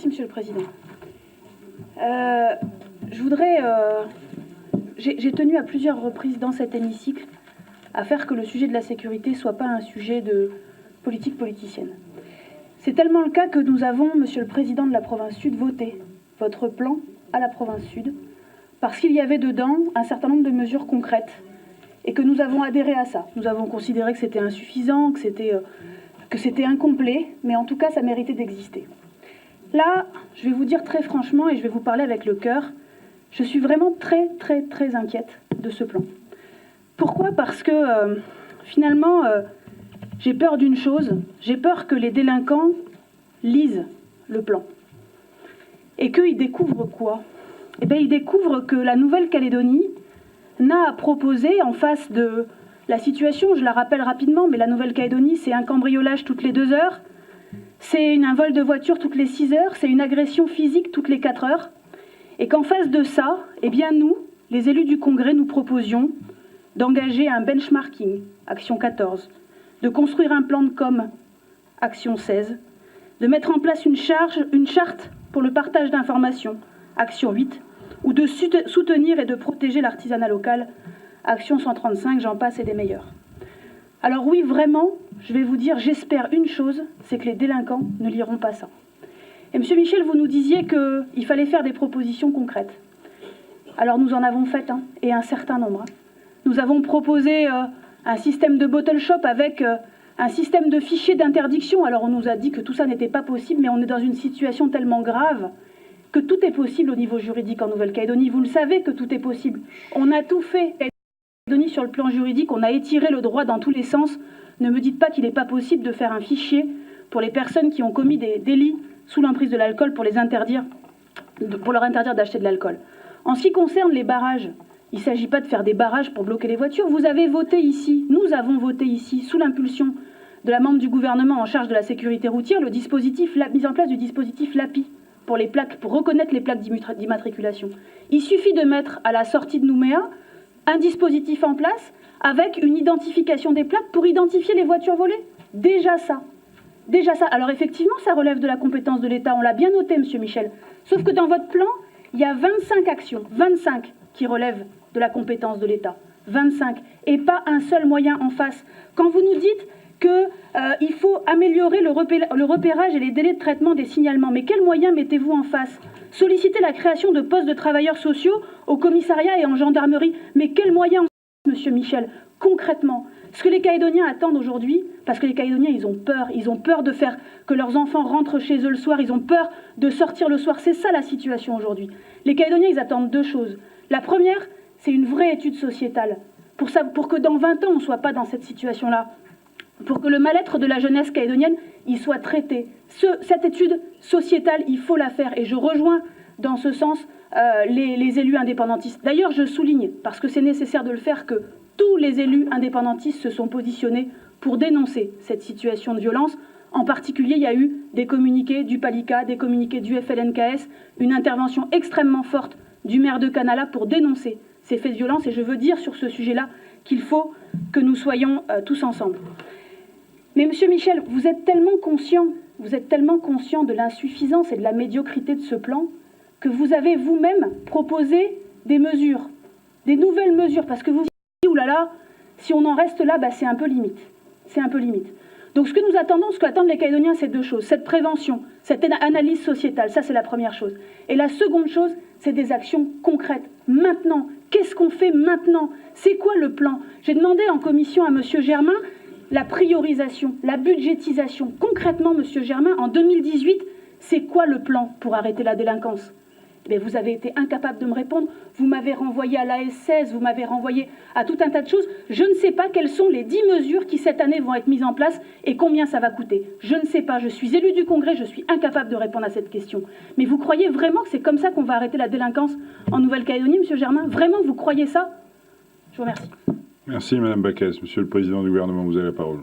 Merci, Monsieur le Président. Je voudrais... J'ai tenu à plusieurs reprises dans cet hémicycle à faire que le sujet de la sécurité ne soit pas un sujet de politique politicienne. C'est tellement le cas que nous avons, Monsieur le Président de la Province Sud, voté votre plan à la Province Sud, parce qu'il y avait dedans un certain nombre de mesures concrètes et que nous avons adhéré à ça. Nous avons considéré que c'était insuffisant, que c'était incomplet, mais en tout cas, ça méritait d'exister. Là, je vais vous dire très franchement, et je vais vous parler avec le cœur, je suis vraiment très inquiète de ce plan. Pourquoi ? Parce que, finalement, j'ai peur d'une chose, j'ai peur que les délinquants lisent le plan. Et qu'ils découvrent quoi ? Eh bien, ils découvrent que la Nouvelle-Calédonie n'a à proposer en face de la situation, je la rappelle rapidement, mais la Nouvelle-Calédonie, c'est un cambriolage toutes les 2 heures, c'est un vol de voiture toutes les 6 heures, c'est une agression physique toutes les 4 heures, et qu'en face de ça, eh bien nous, les élus du Congrès, nous proposions d'engager un benchmarking, action 14, de construire un plan de com, action 16, de mettre en place une charte pour le partage d'informations, action 8, ou de soutenir et de protéger l'artisanat local, action 135, j'en passe et des meilleurs. Alors oui, vraiment, je vais vous dire, j'espère une chose, c'est que les délinquants ne liront pas ça. Et Monsieur Michel, vous nous disiez qu'il fallait faire des propositions concrètes. Alors nous en avons fait, et un certain nombre. Nous avons proposé un système de bottle shop avec un système de fichiers d'interdiction. Alors on nous a dit que tout ça n'était pas possible, mais on est dans une situation tellement grave que tout est possible au niveau juridique en Nouvelle-Calédonie. Vous le savez que tout est possible. On a tout fait sur le plan juridique, on a étiré le droit dans tous les sens. Ne me dites pas qu'il n'est pas possible de faire un fichier pour les personnes qui ont commis des délits sous l'emprise de l'alcool pour leur interdire d'acheter de l'alcool. En ce qui concerne les barrages, il ne s'agit pas de faire des barrages pour bloquer les voitures. Vous avez voté ici, nous avons voté ici, sous l'impulsion de la membre du gouvernement en charge de la sécurité routière, la mise en place du dispositif LAPI pour les plaques, pour reconnaître les plaques d'immatriculation. Il suffit de mettre à la sortie de Nouméa un dispositif en place avec une identification des plaques pour identifier les voitures volées. Déjà ça. Alors effectivement, ça relève de la compétence de l'État. On l'a bien noté, Monsieur Michel. Sauf que dans votre plan, il y a 25 actions, 25 qui relèvent de la compétence de l'État. 25. Et pas un seul moyen en face. Quand vous nous dites qu'il faut améliorer le repérage et les délais de traitement des signalements, mais quels moyens mettez-vous en face ? Solliciter la création de postes de travailleurs sociaux au commissariat et en gendarmerie. Mais quels moyens, Monsieur Michel, concrètement ? Ce que les Calédoniens attendent aujourd'hui, parce que les Calédoniens, ils ont peur de faire que leurs enfants rentrent chez eux le soir, ils ont peur de sortir le soir. C'est ça la situation aujourd'hui. Les Calédoniens, ils attendent 2 choses. La première, c'est une vraie étude sociétale, pour que dans 20 ans, on ne soit pas dans cette situation-là. Pour que le mal-être de la jeunesse calédonienne, il soit traité. Cette étude sociétale, il faut la faire. Et je rejoins dans ce sens les élus indépendantistes. D'ailleurs, je souligne, parce que c'est nécessaire de le faire, que tous les élus indépendantistes se sont positionnés pour dénoncer cette situation de violence. En particulier, il y a eu des communiqués du PALICA, des communiqués du FLNKS, une intervention extrêmement forte du maire de Canala pour dénoncer ces faits de violence. Et je veux dire sur ce sujet-là qu'il faut que nous soyons tous ensemble. Mais Monsieur Michel, vous êtes tellement conscient de l'insuffisance et de la médiocrité de ce plan que vous avez vous-même proposé des mesures, des nouvelles mesures, parce que vous dites, oulala, si on en reste là, c'est un peu limite. C'est un peu limite. Donc ce que nous attendons, ce qu'attendent les Calédoniens, c'est 2 choses. Cette prévention, cette analyse sociétale, ça c'est la première chose. Et la seconde chose, c'est des actions concrètes. Maintenant, qu'est-ce qu'on fait maintenant ? C'est quoi le plan ? J'ai demandé en commission à Monsieur Germain la priorisation, la budgétisation. Concrètement, Monsieur Germain, en 2018, c'est quoi le plan pour arrêter la délinquance ? Mais vous avez été incapable de me répondre. Vous m'avez renvoyé à l'AS16, vous m'avez renvoyé à tout un tas de choses. Je ne sais pas quelles sont les 10 mesures qui, cette année, vont être mises en place et combien ça va coûter. Je ne sais pas. Je suis élu du Congrès, je suis incapable de répondre à cette question. Mais vous croyez vraiment que c'est comme ça qu'on va arrêter la délinquance en Nouvelle-Calédonie, Monsieur Germain ? Vraiment, vous croyez ça ? Je vous remercie. Merci, Madame Backès. Monsieur le Président du Gouvernement, vous avez la parole.